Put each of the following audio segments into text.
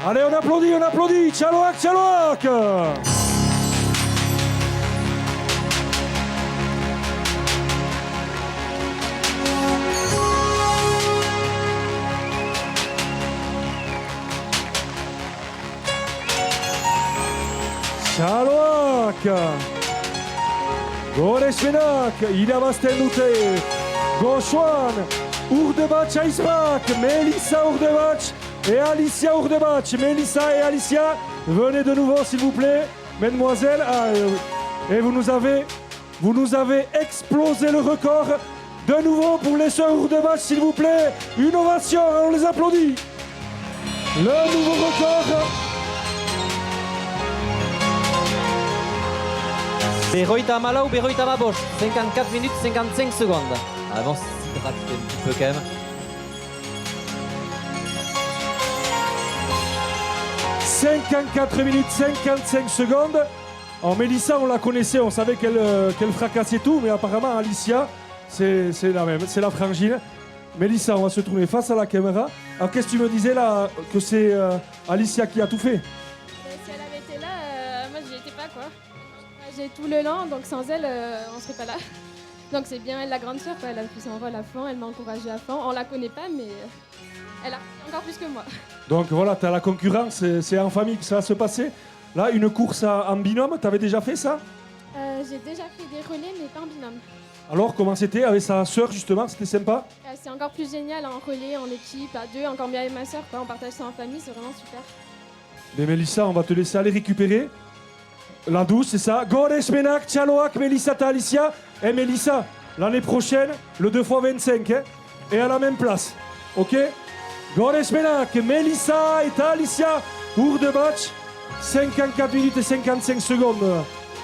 Allez, on applaudit. Tchaloak, Tchaloak. Txaloak! Gore Esmenak, irabazten dute. Goxuan, Urdebach Aizmak, Melissa Urdebach et Alicia Urdebach. Melissa et Alicia, venez de nouveau s'il vous plaît. Mesdemoiselles, et vous nous avez explosé le record. De nouveau pour les sœurs Urdebach s'il vous plaît. Une ovation, on les applaudit. Le nouveau record. Berroita Malau, Berroita Mabosch, 54 minutes 55 secondes. Ah bon, s'hydrate un petit peu quand même. 54 minutes 55 secondes. En Mélissa, on la connaissait, on savait qu'elle fracassait tout, mais apparemment Alicia, c'est la même, c'est la frangine. Mélissa, on va se tourner face à la caméra. Alors qu'est-ce que tu me disais là, que c'est Alicia qui a tout fait? Si elle avait été là, moi j'y étais pas quoi. J'ai tout le long, donc sans elle, on serait pas là. Donc c'est bien elle la grande sœur, quoi. Elle a pris son rôle à fond, elle m'a encouragée à fond. On la connaît pas, mais elle a encore plus que moi. Donc voilà, tu as la concurrence, c'est en famille que ça va se passer. Là, une course en binôme, tu avais déjà fait ça? J'ai déjà fait des relais, mais pas en binôme. Alors, comment c'était avec sa sœur justement? C'était sympa? C'est encore plus génial en relais, en équipe, à deux, encore mieux avec ma sœur, quoi. On partage ça en famille, c'est vraiment super. Mais Mélissa, on va te laisser aller récupérer. La douce, c'est ça. Goresh Menak, Tchaloak, Mélissa, t'as Alicia. Et Mélissa, l'année prochaine, le 2x25, hein, et à la même place. Ok? Goresh Menak, Mélissa et t'as Alicia. Urdebach, 54 minutes et 55 secondes.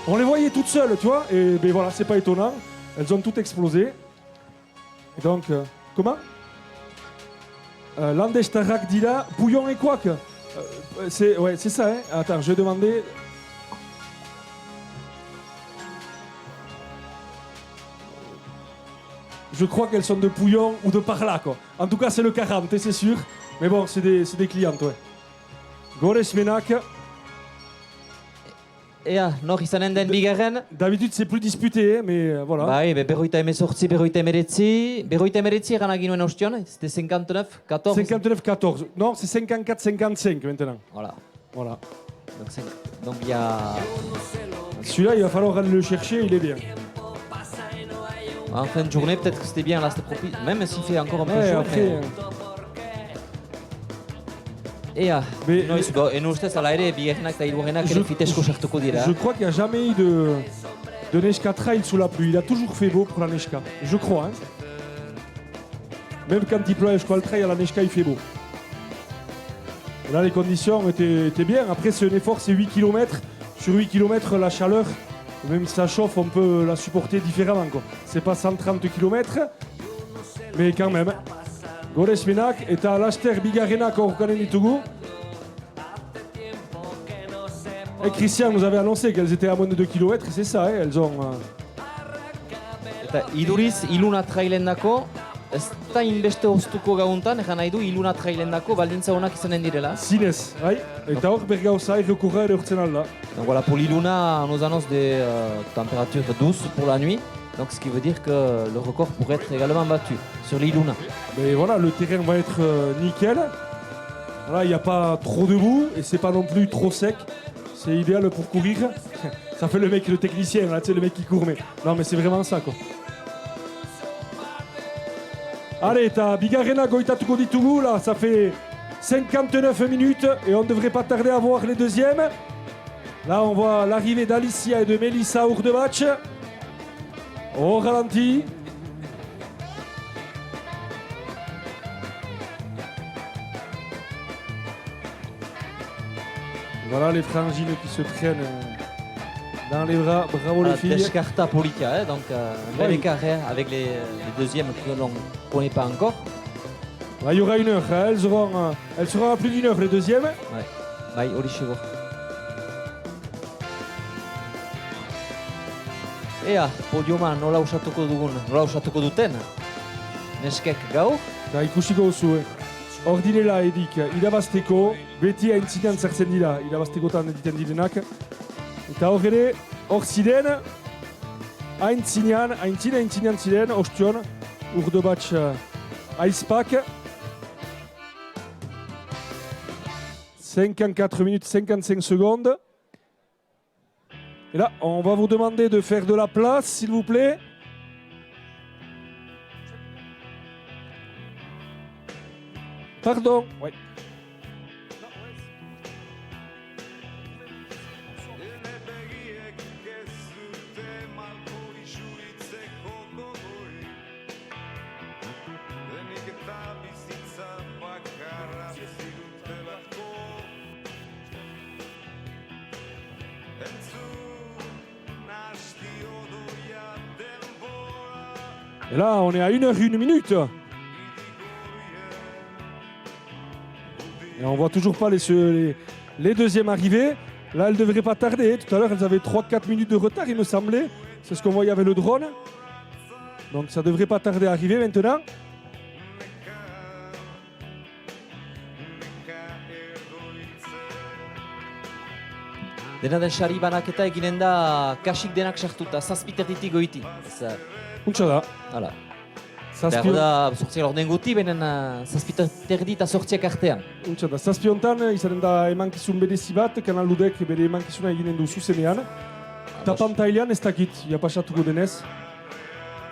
On les voyait toutes seules, tu vois. Et ben voilà, c'est pas étonnant. Elles ont toutes explosé. Et donc, comment? Landesh Tarak Dila, Pouillon et Quack. C'est ça, hein. Attends, je vais demander. Je crois qu'elles sont de Pouillon ou de par là, quoi. En tout cas, c'est le 40, c'est sûr. Mais bon, c'est des clientes, ouais. Goresh Menak. Ea, nor izanen den bigarren? D'habitude, c'est plus disputé, hein, mais voilà. Bai, berroita emezortzi, berroita emeretzi. Berroita emeretzi eran ginuen ostion, c'était 59-14. 59-14. Non, c'est 54-55 maintenant. Voilà. Voilà. Donc il y a... Celui-là, il va falloir aller le chercher, il est bien. En fin de journée, peut-être que c'était bien là, c'était propice. Même s'il fait encore un peu chaud. Après, Ea, Mais- noiz, en ustez ala ere, bigarrenak eta hirugarrenak ere fitesko sartuko dira. je crois qu'il n'y a jamais eu de Neschka Trail sous la pluie. Il a toujours fait beau pour la Neschka. Je crois. Hein. Même quand il pleut à Neschka Trail, à la Neschka, il fait beau. Et là, les conditions étaient bien. Après, c'est un effort, c'est 8 km. Sur 8 km, la chaleur, même si ça chauffe, on peut la supporter différemment. C'est pas 130 km, mais quand même. Goresh Menak est à l'Achter Bigarrenak au Ditugu. Et Christian nous avait annoncé qu'elles étaient à moins de 2 km, c'est ça, hein, elles ont... Eta iduriz, Iluna trailendako, ez da inbeste oztuko gauntan, egan nahi du, Iluna trailendako baldintza honak izanen direla. Zinez, bai, eta hor bergauza errekurra ere urtzen alda. Donc voilà, pour l'Iluna, on nous annonce des températures douces pour la nuit. Donc ce qui veut dire que le record pourrait être également battu sur l'Iluna. Mais voilà, le terrain va être nickel. Voilà, il n'y a pas trop de boue et c'est pas non plus trop sec. C'est idéal pour courir. Ça fait le mec, le technicien, là, tu sais, le mec qui court. Mais... Non, mais c'est vraiment ça, quoi. Allez, t'as Bigarrena Goitatuko Ditugu, là, ça fait 59 minutes et on ne devrait pas tarder à voir les deuxièmes. Là, on voit l'arrivée d'Alicia et de Melissa Urdebach. Au ralenti. Voilà les frangines qui se prennent dans les bras. Bravo les filles. Descarta Polica, hein, donc un bel Ouais. écart hein, avec les deuxièmes que l'on ne connaît pas encore. Là, il y aura une heure. Hein. Elles seront à plus d'une heure les deuxièmes. Ouais. Bai, hori xego. Ea, podiuma nola usatuko duten. Neskek gaur, Eta ikusiko duzu. hor direla edik irabazteko, beti aintzinean zertzen dira, irabaztekotan egiten direnak. Eta hor ere, hor ziren, aintzinean ziren, ostion, urde batx aizpak. 54 minutes 55 secondes. Et là, on va vous demander de faire de la place, s'il vous plaît. Pardon. Ouais. Et là, on est à 1h01 minute. Et on voit toujours pas les deuxièmes arriver. Là, elles ne devraient pas tarder. Tout à l'heure, elles avaient 3-4 minutes de retard, il me semblait. C'est ce qu'on voyait avec le drone. Donc ça ne devrait pas tarder à arriver maintenant. Dena den sari banaketa eginen da kasik denak sartuta, zazpiterditik goiti. Untsa da. Hala. Behar da sortziak orden guti, benen zazpiterdi eta sortziak artean. Untsa da. Zazpiontan izanen da emankizun berezi bat, Kanal Ludek bere emankizuna eginen du zuzenean. Eta pantailean ez dakit, pasatuko denez.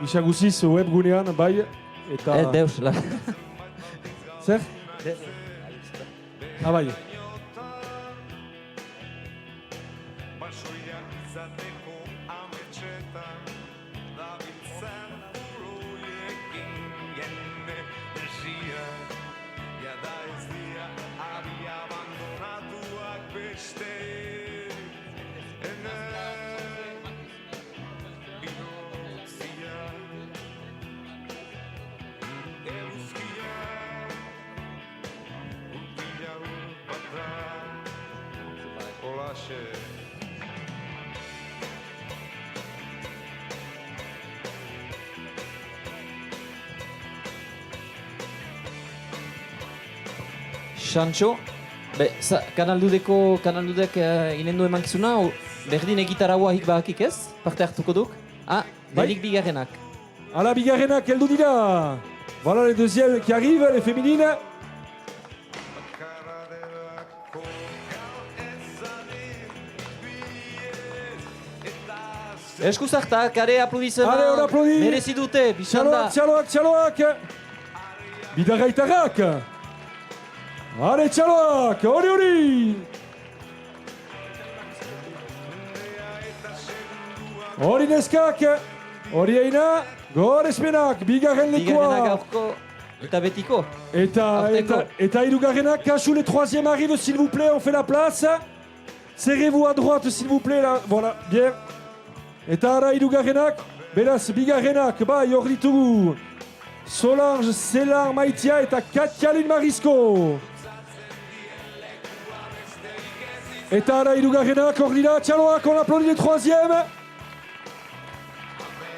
Isaguziz webgunean, bai. Eta... Deus, la... Zer? Ah, bai. Xantxo, Kanal Dudek inen du emankizuna, berdin egitaragoa hik bakik ez? Parte hartuko duk? Ah, denik bigarrenak. Ala, bigarrenak heldu dira. Voilà les deuxièmes qui arrivent, les féminines. Eskuzartak, are aplodizema. Allez, on applaudit. Merezi dute, bizanda. Txaloak. Bidarraitarrak. Allez, txaloak, hori. Hori neskak, hori eina, goresmenak, bigarren lekoa. Bigarrenak aurko eta betiko. Eta hirugarrenak, kasu, les troisièmes arrivent, s'il vous plaît, on fait la place. Serrez-vous à droite, s'il vous plaît, là, voilà, bien. Eta ara hirugarrenak, beraz, bigarrenak, bai, hor ditugu. Solange, Selar, Maitia eta Katialin Marisko. Eta ara hirugarrenak, hor dira, txaloak, on applaudit les troisièmes.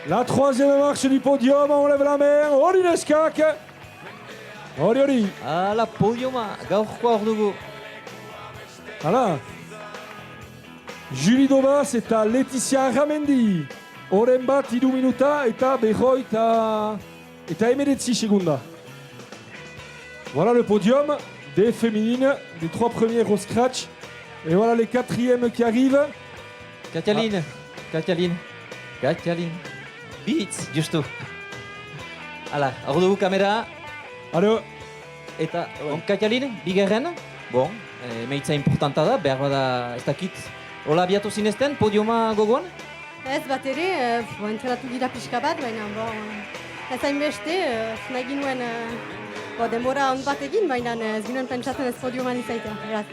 La troisième marche du podium, on lève la main, hori neskak. Hori. Ala, podiuma, gaurkoa hor dugu. Hala. Julie Dobas eta Laetitia Ramendi. Horen bat 3 minuta eta berroi eta emeretzi segunda. Voilà le podium des féminines, des 3 premières au scratch. Et voilà les 4e qui arrivent. Katialin. Beats, justu. Hala, hor dugu kamera. Allez. Eta, Katialin, bigarren. Bon, meitza importanta da, behar bada ez dakit. Hola abiatu zinezten, podiuma gogoan? Ez bat ere, entrenatu dira pixka bat, baina ez hainbeste, nahi ginuen denbora hon bat egin, baina ez ginen pentsatzen ez podiuman izaitea.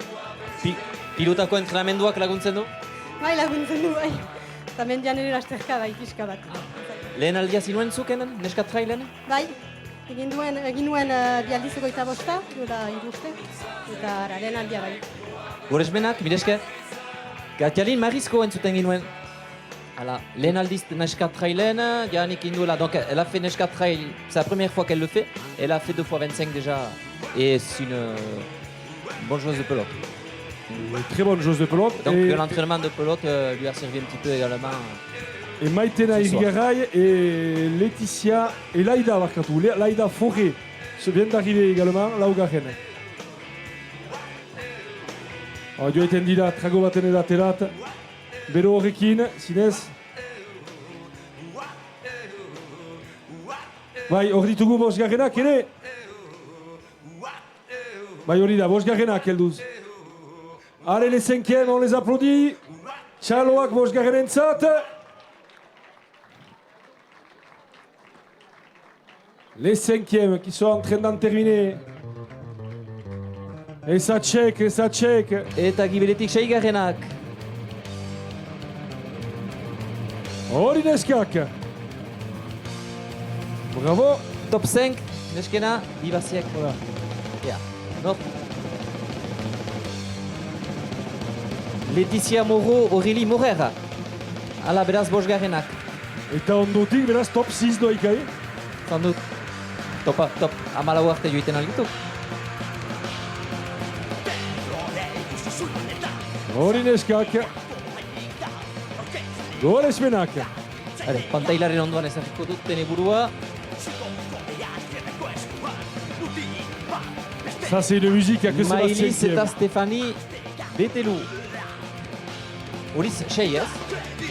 Pilotako entrenamenduak laguntzen du? Bai, laguntzen du, bai. Eta mendian ere lasterka bai, pixka bat. Lehen aldia zinuen zukenen, neskat trailen? Bai, egin nuen bialdizuko eta bosta, gura iruste, eta lehen aldia bai. Goresmenak, mireske? Katialin Marisko entzuten ginuen. Voilà, lehen aldiz Neska Trailen, Yannick Indula, donc elle a fait Neska Trail, c'est la première fois qu'elle le fait, elle a fait 2 fois 25 déjà, et c'est une bonne joueuse de pelote. Une très bonne joueuse de pelote. Donc et l'entraînement de pelote lui a servi un petit peu également. et Maïtena ce soir. Irigaray et Laetitia et Laïda Barkatou. Laïda Forêt vient d'arriver également, Laugarren. Joa iten dira trago baten edaterat, bero horrekin, zinez. Bai, hor ditugu bosgarrenak ere. Bai, hori da, bosgarrenak helduz. Allez, les 5e, on les applaudit. Txaloak bosgarrenentzat. Les 5e qui sont en train d'en terminer. Et ça check, et ça check. Eta gibeletik 6garrenak. Hori neskak. Bravo. Top 5, Neskena, Ibasiek. Voilà. Ja, not. Laetitia Moro, Aurélie Morera. Ala beraz bosgarrenak. Eta ondotik, beraz, top 6 doikai. Sans doute. Top, amalau arte joiten algitu. Hori neskak. Goresmenak. Hale, pantailaren ondoan ezagiko dut tene burua. Ça, c'est une musique, il n'y a que Maïlis Sébastien eta qui Stéphanie Betelou. Horiz, 6 ez?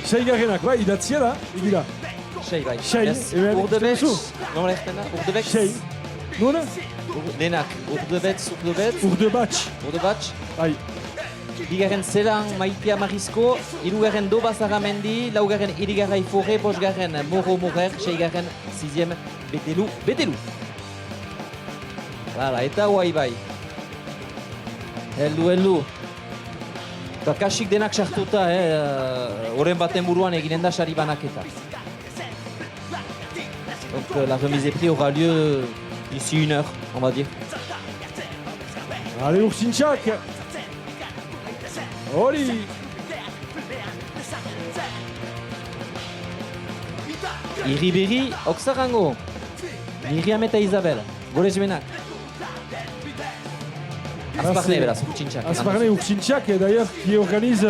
Seigarrenak, bai, idatzia da, egira. 6 bai. Sei, Yes. hemen, Urdebets. duzu. Nola ezten da? Urdebets. Sei. Nun? Denak. Urdebets. Urdebatx. Urdebats. Bai. Bigarren Zelan Maitea Marizko. Hirugarren Doba Zaramendi. Laugarren Irigaray Foré. Bosgarren Moro Morer. Seigarren 6e Betelou. Hala, eta guai bai. Heldu. Eta kasik denak sartuta, horren baten buruan eginen da sari banaketa. Donc la remise des prix aura lieu d'ici 1 heure, on va dire. Allez, Ursinchak. Hori. Iriberi, Oxarango. Miriam eta Isabel, Goresmenak. Asparne, beraz, Urtsinchak. Asparne Ursinchak, d'ailleurs, qui organise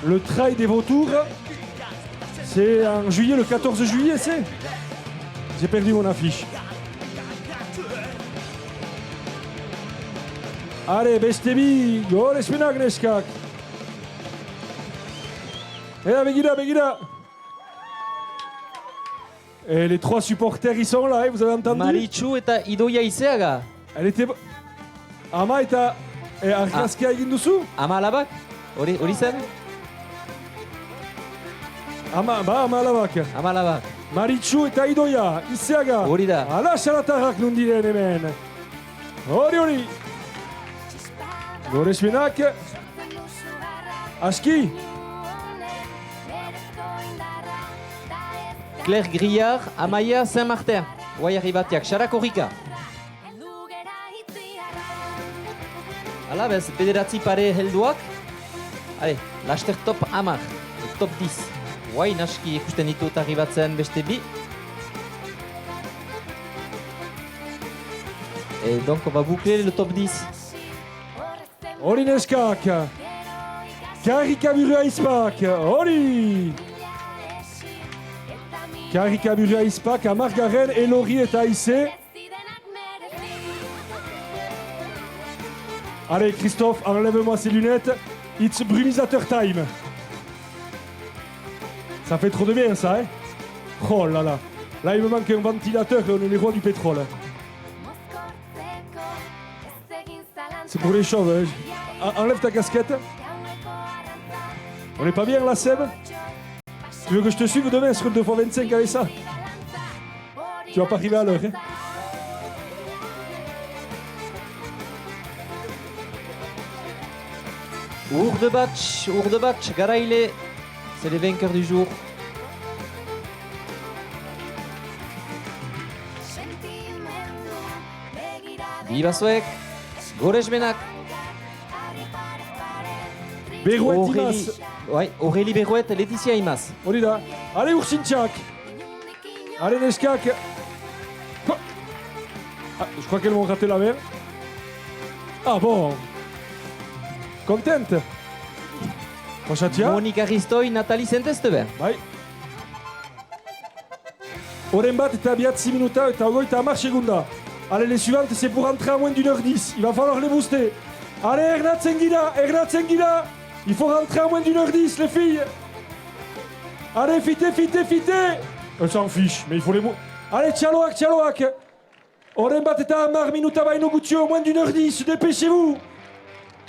le Trail des Vautours. C'est en juillet, le 14 juillet, c'est. J'ai perdu mon affiche. Allez, Bestebi, Goresmenak neskak. Et là, Begida. Et les 3 supporters, ils sont là, vous avez entendu? Maritxu eta Idoia Izeaga. Elle était... Ama eta argazkia egin duzu? Ama alabak, hori zen? Ama alabak. Ama alabak. Maritxu eta Idoia, Izeaga. Hori da. Ala xaratarrak nundiren hemen. Hori. Goresmenak. Aski. Claire Grillard, Amaya Saint-Martin. Guaiarri batiak, Xarako Rika. Hala, bez, bederatzi pare helduak. Hale, laster top 10, top 10. Guai, naski ikusten ditut arribatzen beste bi. Et donc on va boucler le top 10. Hori neskak. Karika Burua Ispak. Hori. Karika Burua Ispak, Amargaren, Elori eta Aïssé. Allez, Christophe, enlève-moi ces lunettes. It's brumisateur time. Ça fait trop de bien, ça, hein? Oh là là. Là, il me manque un ventilateur et on est les rois du pétrole. C'est pour les chauves. Hein. Enlève ta casquette. On n'est pas bien, là, Seb? Tu veux que je te suive demain sur le 2x25 avec ça? Tu vas pas arriver à l'heure, hein? Urdebach, Garaile, c'est les vainqueurs du jour. Ibasuek, Goresmenak, Berouet Dimas. Ouais, Aurélie Berouette, Laetitia Imas. On y va. Allez, Oursinchak. Allez, Neskak. Quoi? Ah, je crois qu'elles vont rater la mer. Ah bon. Contente. Pochatia. Monica Ristoy, Nathalie Saint-Esteban. Vai. Orembat est à biat 6 minutes et Taogo est à marche segunda. Allez, les suivantes, c'est pour rentrer à moins d'1h10. Il va falloir les booster. Allez, Ernat Senguida. Il faut rentrer à moins d'1h10, les filles. Allez, fité. Elle s'en fiche, mais il faut les mots. Allez, Tchaloak. Orembat est à Mar, Minuta Baino Gutio, moins d'1h10. Dépêchez-vous.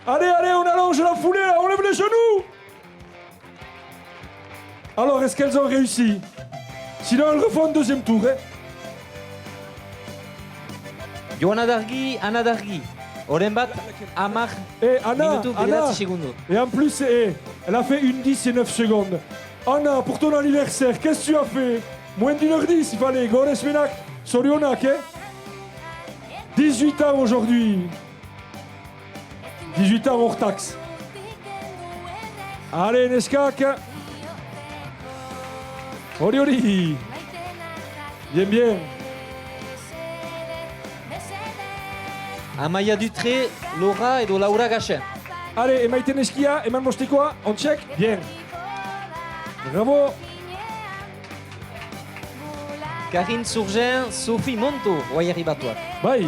Allez, on allonge la foulée, là, on lève les genoux. Alors, est-ce qu'elles ont réussi? Sinon, elles refont un deuxième tour. Hein. Johanna Dargui, Anna Dargui. Orembat, Amar, Et Anna, Minuto, Bederatzi segundos. et en plus, elle a fait 1:10 et 9 secondes. Anna, pour ton anniversaire, qu'est-ce que tu as fait? Moins d'1h10, il fallait. Gores Menak, Sorionak, hein? 18 ans aujourd'hui. 18 ans hors taxe. Allez, Neskak. Oli. Bien. Amaya Dutré, Laura et Laura Gachin. Allez, et Maïte Neskia, et Mostekoa, on check. Bien. Bravo. Karine Sourgin, Sophie Monto, Royer Ribatoa. Bye.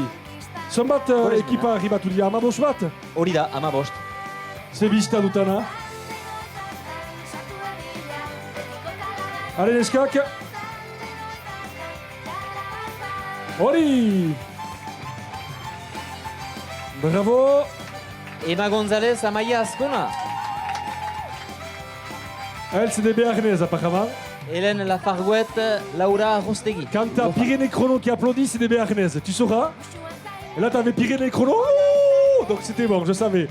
Sombat ekipa ribatulia amabos bat. Hori da, ama bost. Ze bista dutana. Allez, Neskak. Hori. Bravo. Emma González, Amaya Ascona. Elle, c'est des Béarnaises, apparemment. Hélène Lafarguette, Laura Rostegui. Quand t'as Pyrénées Chrono qui applaudit, c'est des Béarnaises. Tu sauras. Et là, t'avais Pyrénées Chrono. Ouh, donc c'était bon, je savais.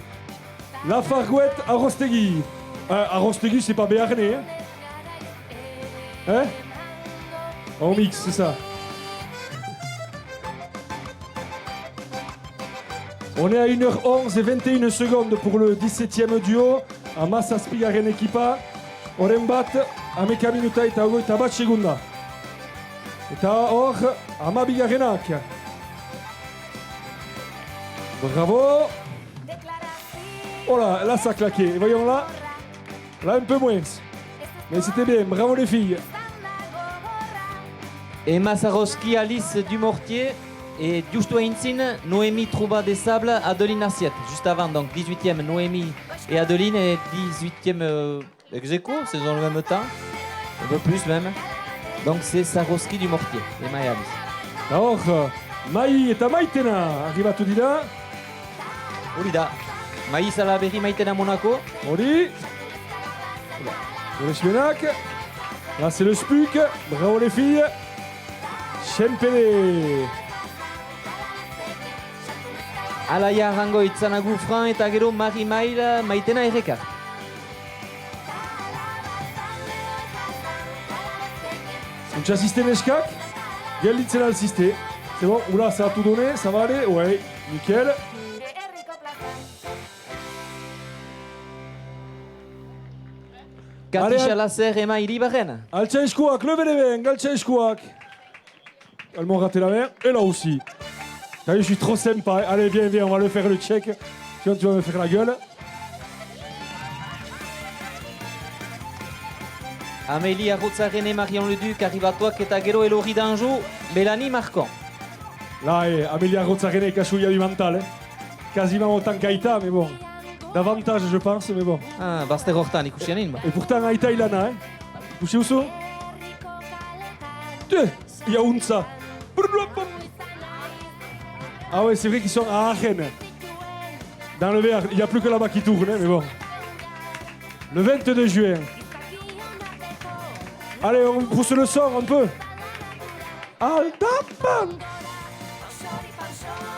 Lafarguette à Rostegui. À Rostegui, c'est pas Béarnais. Hein? En mix, c'est ça. On est à 1h11 et 21 secondes pour le 17e duo. A Massa Spigaren Equipa. Orembat, Ameka Minuta eta Ogo eta bat segunda. Eta hor, Ama Bigarenak. Bravo. Oh là, ça a claqué. Et voyons là. Là, un peu moins. Mais c'était bien. Bravo les filles. Emma Saroski, Alice Dumortier et Giusto Insin, Noémie Trouba des Sables, Adeline Assiette. Juste avant, donc 18e Noémie et Adeline et 18e ex-aequo, c'est dans le même temps. Un peu plus même. Donc c'est Saroski Dumortier, Emma et Alice. Alors, Maï eta Maitena. Arribatu dira. Hori da. Maïs Salaberry, Maitena Monaco. Oli. Benak. Là, c'est le SPUC. Bravo les filles. Chempele. Alaia Rango Itzanagu Fran eta gero Marie Mail, Maitena Errekar. On t'a assisté Neskak. Galitzela le assisté. C'est bon. Oula, ça a tout donné. Ça va aller. Ouais. Nickel. Allez, Katisha Lasser, Emma Iribarren. Altcha eskuak, levez les mains, Altcha eskuak. Elles m'ont raté la mer, et là aussi. T'as vu, je suis trop sympa. Allez, viens, on va le faire le check. Sinon, tu vas me faire la gueule. Amélie Arrotzarene, Marion Leduc, Arribatoak eta gero Elori d'Anjou, Mélanie Marcon. Là, Amélia Rozzarene et Cachouilla du mental. Quasiment autant qu'Aïta, mais bon. Davantage, je pense, mais bon. Ah, Baster Hortan, ikusianin ba. Et pourtant, Aïta, il en a, hein. Couché où ça? Il y a Unsa. Ah ouais, c'est vrai qu'ils sont à Aachen. Dans le verre, il n'y a plus que là-bas qui tourne, hein, mais bon. Le 22 juin. Allez, on pousse le son un peu. Aldapan.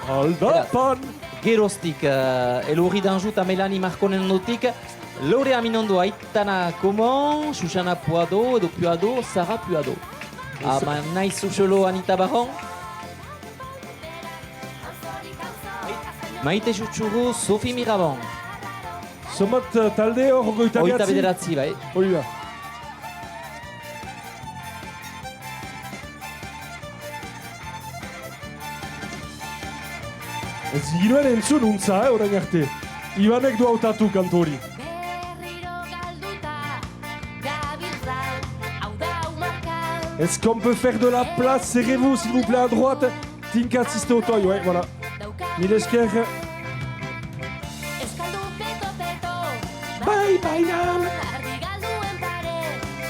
Aldapan. Gerostik, Elori d'Anjou eta Mélanie Marconen notik, Lore Aminondo, Aitana Komon, Shoshana Puado, edo Puado, Sarah Puado. Naiz Suxolo, Anita Barron. Maite Chouchourou, Sophie Mirabon. Somat talde hor goita Hogeita behatzi. bederatzi, bai. Hori da. Ez ginoen entzun untza, orain arte. Ibanek du hautatu kantu hori. Est-ce qu'on peut faire de la place? Serrez-vous s'il vous plaît à droite. Tinkat siste otoy, ouais, voilà. Milesker. Bye bye nam.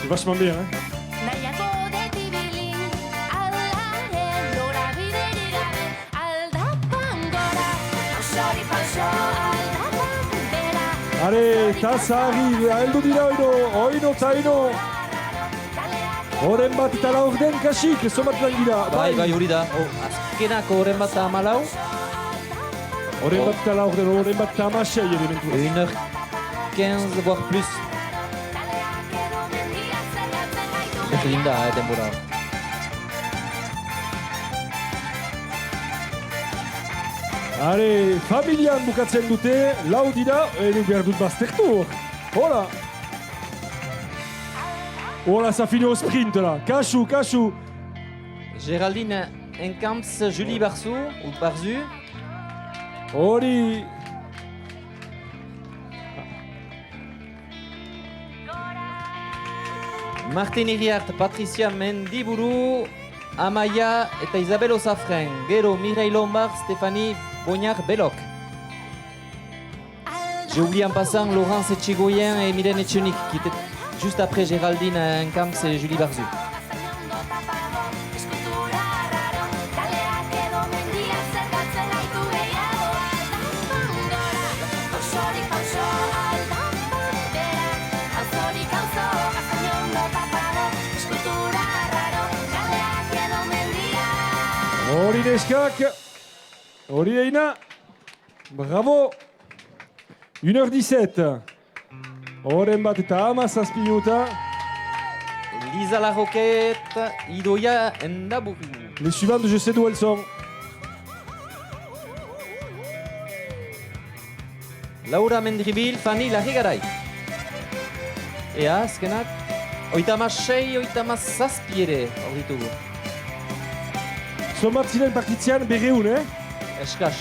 C'est vachement bien, hein. Allez, Tassa arrive, heldu dira oino taino. Oren bat eta laurden kasik, somat langira. Bai, hori da. Azkenako horren bat 14. Oren bat eta laurden, oren bat eta amasei elementu. 1h15, voire plus. Berdin da, denbora. Allez, familian bukatzen dute, lau dira, edo behar dut baztertu. Hola. Hola, ça finit au sprint là. Cachou, cachou. Géraldine Encamps, Julie Barzu, ou Barzu. Hori. Martin Iriart, Patricia Mendiburu, Amaya eta Isabel Osafren. Gero, Mireille Lombard, Stéphanie Bognard-Belloc. J'ai oublié en passant Laurence Etchegoyen et Mylène Etchenik, qui étaient juste après Géraldine Encamps et Julie Barzu. Hori neskak. Hori eina. Bravo. 1h17. Oren bat eta amazazpi minuta. Lisa Larroquette, Idoia Ndaburu. Les suivantes, je sais d'où elles sont. Laura Mendribil, Fanny Larrigaray. Ea, azkenak, oitama sei, oitama zazpi ere hor ditugu. Somat ziren partitzean berreun, Eskas.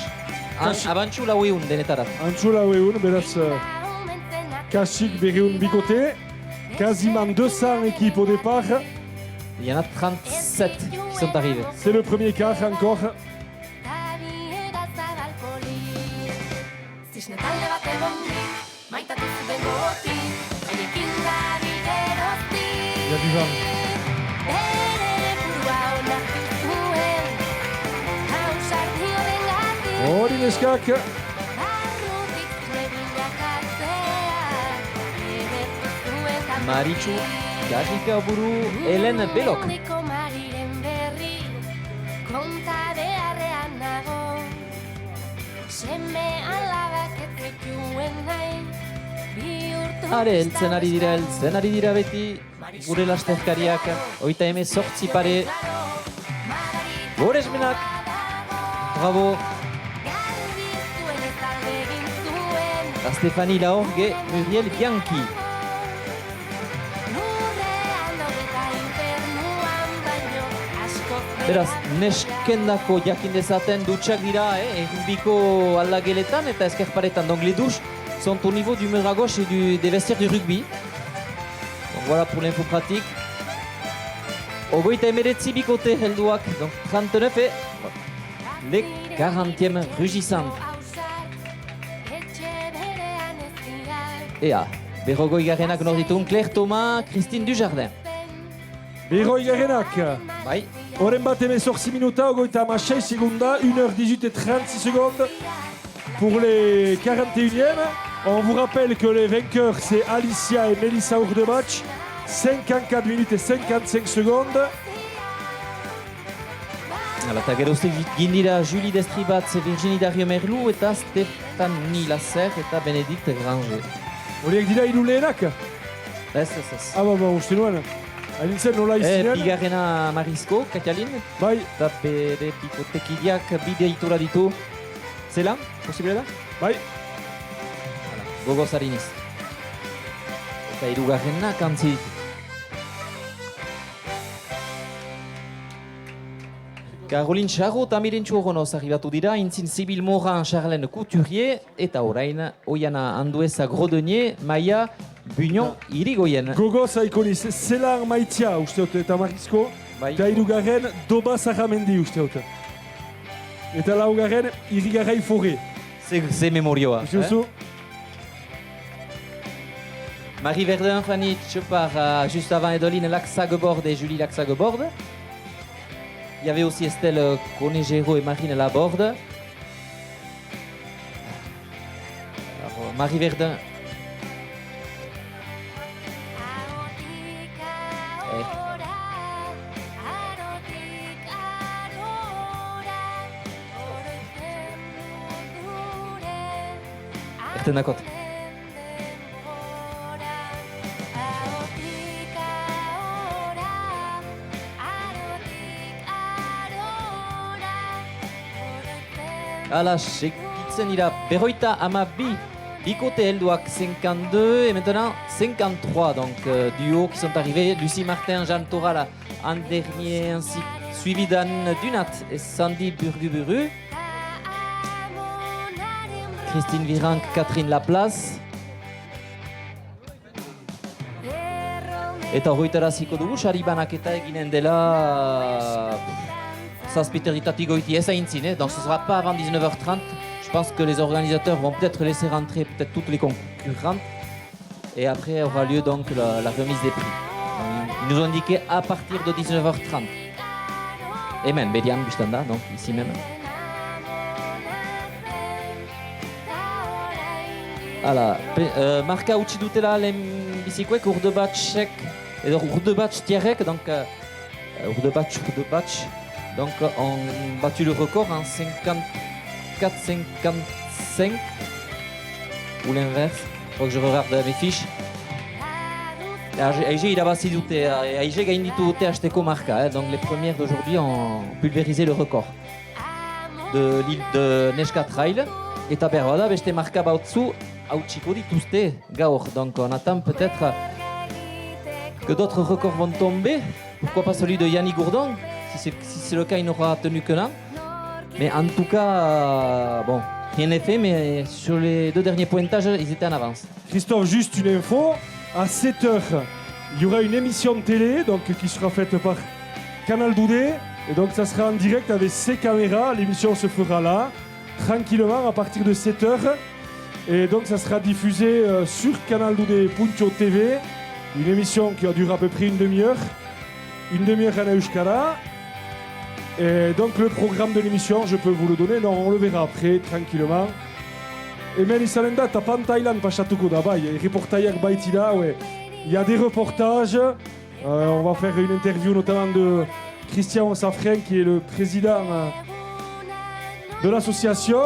Abantxu laueun denetarat. Antxola eun, beraz, kasik berreun bikote. Quasiment 200 équipes au départ. Il y en a 37 qui sont arrivés. C'est le premier quart encore. Il y a du vent. Hori neskak. Maritxu, Garrika Buru, Helen Belok. Are, heltzen ari dira beti, gure lasterkariak, 38 pare. Goresmenak, bravo. La Stéphanie Laorgue, Muriel Bianchi. Beraz, neskendako jakin dezaten dutxak dira, errubiko aldageletan eta eskerparetan. Donc les douches sont au niveau du mur à gauche et des vestiaires du rugby. Donc voilà pour l'info pratique. Ogoita emeretzi bikote helduak, donc 39 et les 40e rugissantes. Ea, berrogoi garrenak nor ditugun, Claire Thomas, Christine Dujardin. Berroi garenak. Bai. Oren bat emezortzi minuta, ogoita amasei segunda, 1h18 et 36 secondes pour les 41e. On vous rappelle que les vainqueurs, c'est Alicia et Melissa Urdematch, 54 minutes et 55 secondes. Hala, eta gerozte gindira Julie Destribatz, Virginie Dario Merlou eta Stéphanie Lasser eta Benedict Granger. Horiek dira hiru lehenak? Ez. Ah, uste nuen. Alintzen nola izinean? Bigarrena Marizko, Katialin, Bai, eta bere bikotekideak bide itura ditu. Zelan, posible da? bai. gogoz hariniz. Eta hirugarrena kantzi. Caroline Charro eta Mirentxu Oronoz arribatu dira, intzin Sibyl Morin, Charlène Couturier, eta orain Oiana Andueza Grodenier, Maia Bunion Irigoyen. Gogoz haikoniz, Zelar Maitia uste dut eta Marrizko, Bai. eta hirugarren Doba Zarramendi uste dut. Eta laugarren Irigarai Foré. C'est memorioa. Uste duzu? Marie Verdun, Fanny Tchepar, juste avant Edoline Laxagebord et Julie Laxagebord. Il y avait aussi Estelle Conegero et Marine Laborde. Alors, Marie Verdun. Ertenakot. Ala, segitzen dira berroita amabi bikote helduak 52 et maintenant 53 donc duo qui sont arrivés. Lucie Martin, Jeanne Toral en dernier ainsi suivi d'Anne Dunat et Sandy Burguburu. Christine Virenque, Catherine Laplace. Eta horretaraziko dugu, sari banaketa eginen dela zazpiterritatik goiti ez aintzin, donc ce sera pas avant 19h30. Je pense que les organisateurs vont peut-être laisser rentrer peut-être toutes les concurrentes. Et après aura lieu donc la remise des prix. Donc, ils nous ont indiqué à partir de 19h30. Et même, Bedian Bustanda, donc ici même. Hala, marka utzi dutela lehen bizikoek urde batxek, edo urde batx tierrek, donc urde batx, donc on battu le record en 54-55, ou l'inverse, faut que je regarde mes fiches. AIG irabazi dute, AIG gain ditu dute hasteko marka, donc les premières d'aujourd'hui ont pulvérisé le record de l'île de Neska Trail. Eta behar bada beste marka bautzu hautsiko dituzte gaur. Donc on attend peut-être que d'autres records vont tomber. Pourquoi pas celui de Yannick Gourdon? Si c'est le cas, il n'aura tenu que là. Mais en tout cas, bon, rien n'est fait, mais sur les deux derniers pointages, ils étaient en avance. Christophe, juste une info. À 7h, il y aura une émission de télé donc, qui sera faite par Canal Doudé. Et donc ça sera en direct avec ses caméras. L'émission se fera là, tranquillement, à partir de 7h. Et donc ça sera diffusé sur canaldoudé.tv. Une émission qui va durer à peu près une demi-heure. Une demi-heure en euskara. Et donc le programme de l'émission, je peux vous le donner. Non, on le verra après, tranquillement. Hemen izanen da, eta pantailan pasatuko da, bai, reportaiak baitira, ouais. Il y a des reportages, on va faire une interview notamment de Christian Safren, qui est le président de l'association,